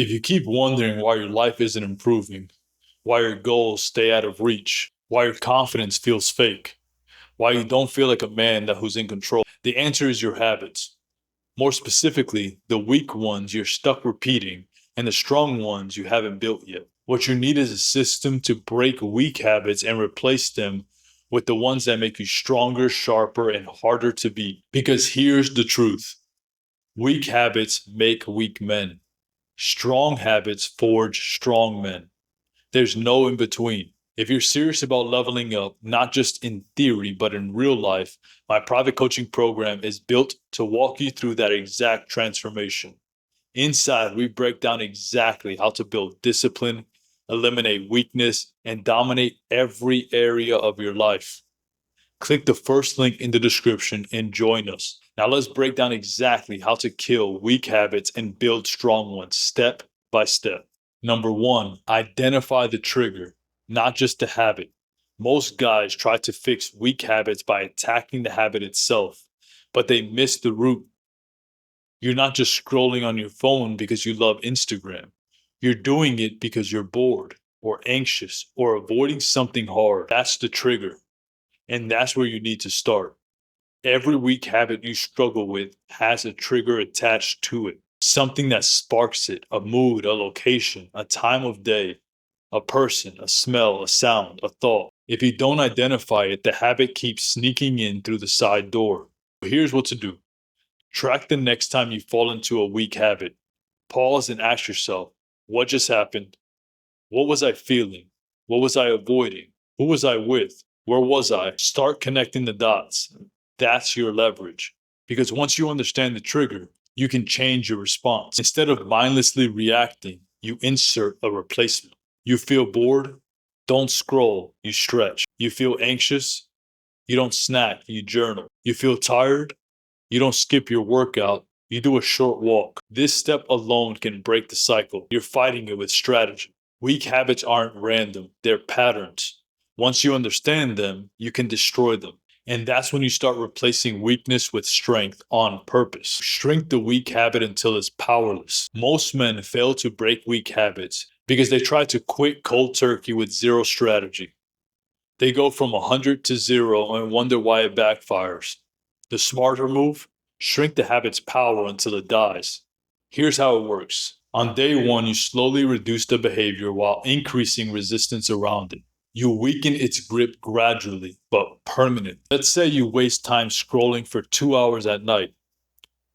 If you keep wondering why your life isn't improving, why your goals stay out of reach, why your confidence feels fake, why you don't feel like a man who's in control, the answer is your habits. More specifically, the weak ones you're stuck repeating and the strong ones you haven't built yet. What you need is a system to break weak habits and replace them with the ones that make you stronger, sharper, and harder to beat. Because here's the truth: weak habits make weak men. Strong habits forge strong men. There's no in between. If you're serious about leveling up, not just in theory, but in real life, my private coaching program is built to walk you through that exact transformation. Inside, we break down exactly how to build discipline, eliminate weakness, and dominate every area of your life. Click the first link in the description and join us. Now let's break down exactly how to kill weak habits and build strong ones step by step. Number one, identify the trigger, not just the habit. Most guys try to fix weak habits by attacking the habit itself, but they miss the root. You're not just scrolling on your phone because you love Instagram. You're doing it because you're bored or anxious or avoiding something hard. That's the trigger. And that's where you need to start. Every weak habit you struggle with has a trigger attached to it. Something that sparks it, a mood, a location, a time of day, a person, a smell, a sound, a thought. If you don't identify it, the habit keeps sneaking in through the side door. Here's what to do. Track the next time you fall into a weak habit. Pause and ask yourself, what just happened? What was I feeling? What was I avoiding? Who was I with? Where was I? Start connecting the dots. That's your leverage. Because once you understand the trigger, you can change your response. Instead of mindlessly reacting, you insert a replacement. You feel bored? Don't scroll, you stretch. You feel anxious? You don't snack, you journal. You feel tired? You don't skip your workout, you do a short walk. This step alone can break the cycle. You're fighting it with strategy. Weak habits aren't random, they're patterns. Once you understand them, you can destroy them. And that's when you start replacing weakness with strength on purpose. Shrink the weak habit until it's powerless. Most men fail to break weak habits because they try to quit cold turkey with zero strategy. They go from 100 to 0 and wonder why it backfires. The smarter move: shrink the habit's power until it dies. Here's how it works. On day one, you slowly reduce the behavior while increasing resistance around it. You weaken its grip gradually, but permanently. Let's say you waste time scrolling for 2 hours at night.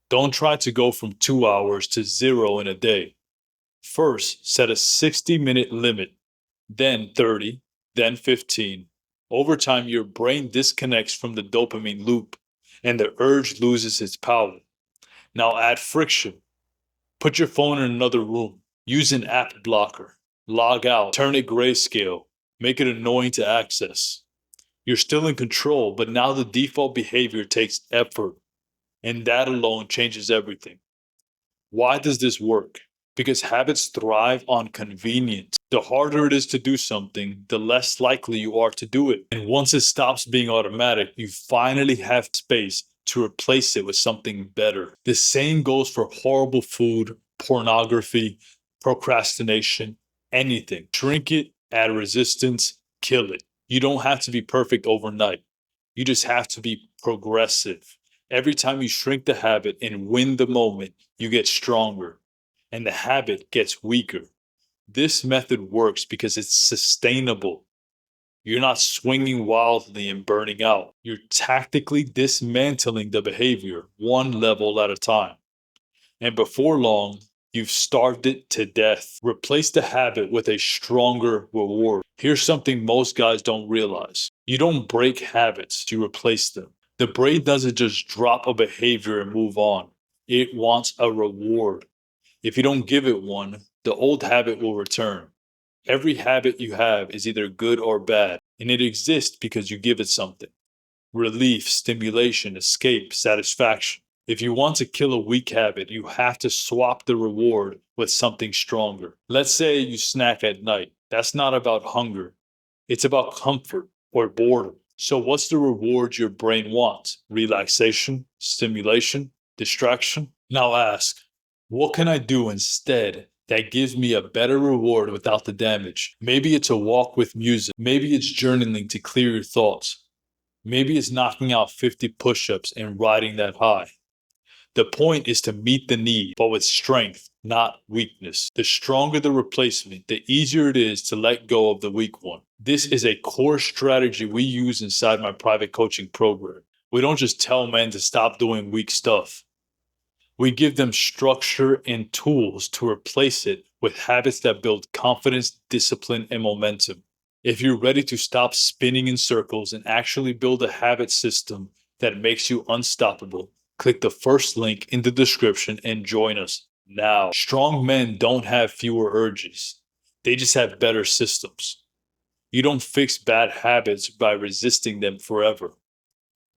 Don't try to go from 2 hours to 0 in a day. First, set a 60-minute limit, then 30, then 15. Over time, your brain disconnects from the dopamine loop and the urge loses its power. Now add friction. Put your phone in another room. Use an app blocker. Log out. Turn it grayscale. Make it annoying to access. You're still in control, but now the default behavior takes effort, and that alone changes everything. Why does this work? Because habits thrive on convenience. The harder it is to do something, the less likely you are to do it. And once it stops being automatic, you finally have space to replace it with something better. The same goes for horrible food, pornography, procrastination, anything. Shrink it, add resistance, kill it. You don't have to be perfect overnight. You just have to be progressive. Every time you shrink the habit and win the moment, you get stronger and the habit gets weaker. This method works because it's sustainable. You're not swinging wildly and burning out. You're tactically dismantling the behavior one level at a time. And before long, you've starved it to death. Replace the habit with a stronger reward. Here's something most guys don't realize. You don't break habits, you replace them. The brain doesn't just drop a behavior and move on. It wants a reward. If you don't give it one, the old habit will return. Every habit you have is either good or bad, and it exists because you give it something: relief, stimulation, escape, satisfaction. If you want to kill a weak habit, you have to swap the reward with something stronger. Let's say you snack at night. That's not about hunger. It's about comfort or boredom. So what's the reward your brain wants? Relaxation, stimulation, distraction? Now ask, what can I do instead that gives me a better reward without the damage. Maybe it's a walk with music. Maybe it's journaling to clear your thoughts. Maybe it's knocking out 50 push-ups and riding that high. The point is to meet the need, but with strength, not weakness. The stronger the replacement, the easier it is to let go of the weak one. This is a core strategy we use inside my private coaching program. We don't just tell men to stop doing weak stuff. We give them structure and tools to replace it with habits that build confidence, discipline, and momentum. If you're ready to stop spinning in circles and actually build a habit system that makes you unstoppable, click the first link in the description and join us now. Strong men don't have fewer urges. They just have better systems. You don't fix bad habits by resisting them forever.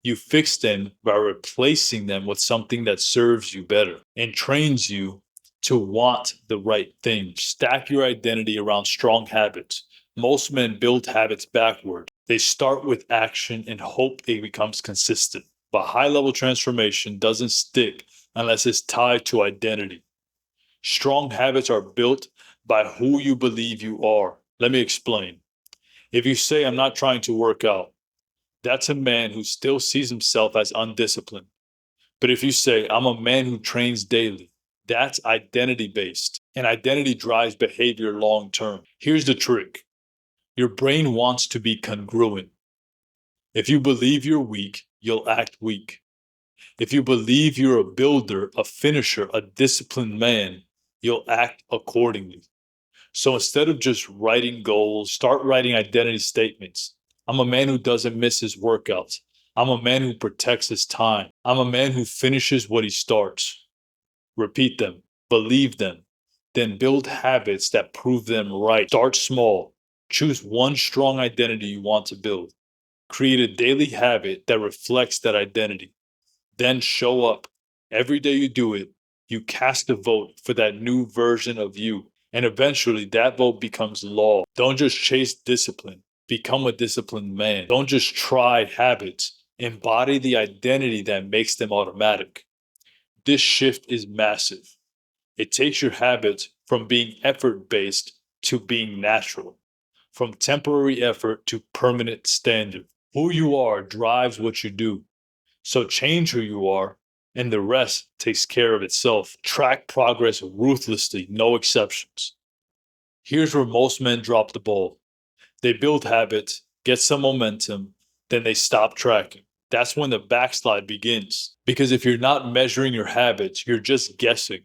You fix them by replacing them with something that serves you better and trains you to want the right thing. Stack your identity around strong habits. Most men build habits backward. They start with action and hope it becomes consistent. But high-level transformation doesn't stick unless it's tied to identity. Strong habits are built by who you believe you are. Let me explain. If you say, I'm not trying to work out, that's a man who still sees himself as undisciplined. But if you say, I'm a man who trains daily, that's identity-based, and identity drives behavior long-term. Here's the trick. Your brain wants to be congruent. If you believe you're weak, you'll act weak. If you believe you're a builder, a finisher, a disciplined man, you'll act accordingly. So instead of just writing goals, start writing identity statements. I'm a man who doesn't miss his workouts. I'm a man who protects his time. I'm a man who finishes what he starts. Repeat them, believe them, then build habits that prove them right. Start small. Choose one strong identity you want to build. Create a daily habit that reflects that identity. Then show up. Every day you do it, you cast a vote for that new version of you. And eventually that vote becomes law. Don't just chase discipline. Become a disciplined man. Don't just try habits. Embody the identity that makes them automatic. This shift is massive. It takes your habits from being effort-based to being natural. From temporary effort to permanent standard. Who you are drives what you do. So change who you are, and the rest takes care of itself. Track progress ruthlessly, no exceptions. Here's where most men drop the ball. They build habits, get some momentum, then they stop tracking. That's when the backslide begins. Because if you're not measuring your habits, you're just guessing.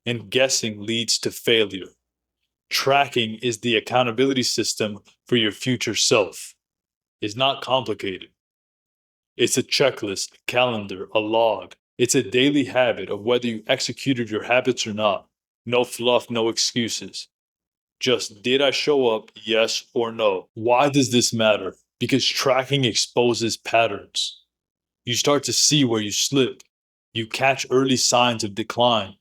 And guessing leads to failure. Tracking is the accountability system for your future self. It's not complicated. It's a checklist, a calendar, a log. It's a daily habit of whether you executed your habits or not. No fluff, no excuses. Just did I show up, yes or no? Why does this matter? Because tracking exposes patterns. You start to see where you slip. You catch early signs of decline.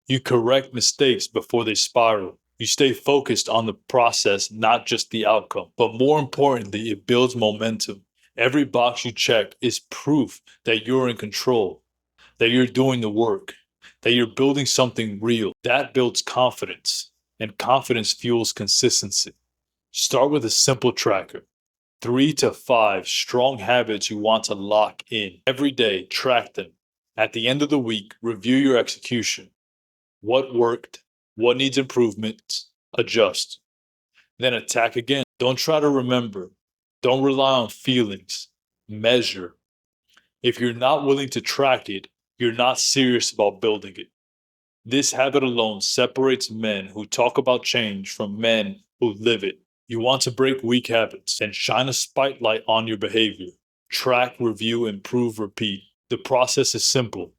You correct mistakes before they spiral. You stay focused on the process, not just the outcome. But more importantly, it builds momentum. Every box you check is proof that you're in control, that you're doing the work, that you're building something real. That builds confidence, and confidence fuels consistency. Start with a simple tracker. 3 to 5 strong habits you want to lock in. Every day, track them. At the end of the week, review your execution. What worked? What needs improvement? Adjust. Then attack again. Don't try to remember. Don't rely on feelings. Measure. If you're not willing to track it, you're not serious about building it. This habit alone separates men who talk about change from men who live it. You want to break weak habits, then shine a spotlight on your behavior. Track, review, improve, repeat. The process is simple.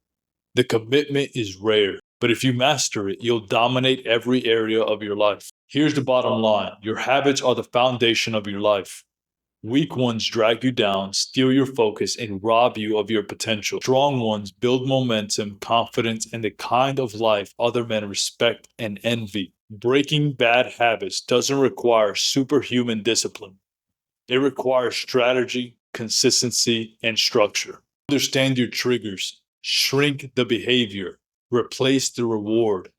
The commitment is rare. But if you master it, you'll dominate every area of your life. Here's the bottom line. Your habits are the foundation of your life. Weak ones drag you down, steal your focus, and rob you of your potential. Strong ones build momentum, confidence, and the kind of life other men respect and envy. Breaking bad habits doesn't require superhuman discipline. It requires strategy, consistency, and structure. Understand your triggers. Shrink the behavior. Replace the reward.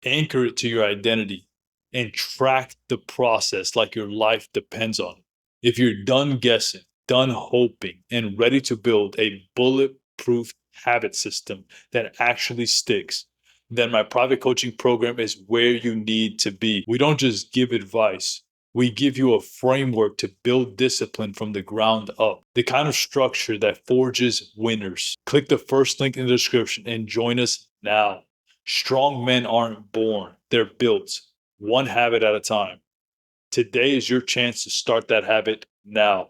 Anchor it to your identity and track the process like your life depends on it. If you're done guessing, done hoping, and ready to build a bulletproof habit system that actually sticks, then my private coaching program is where you need to be. We don't just give advice. We give you a framework to build discipline from the ground up, the kind of structure that forges winners. Click the first link in the description and join us now. Strong men aren't born, they're built, one habit at a time. Today is your chance to start that habit now.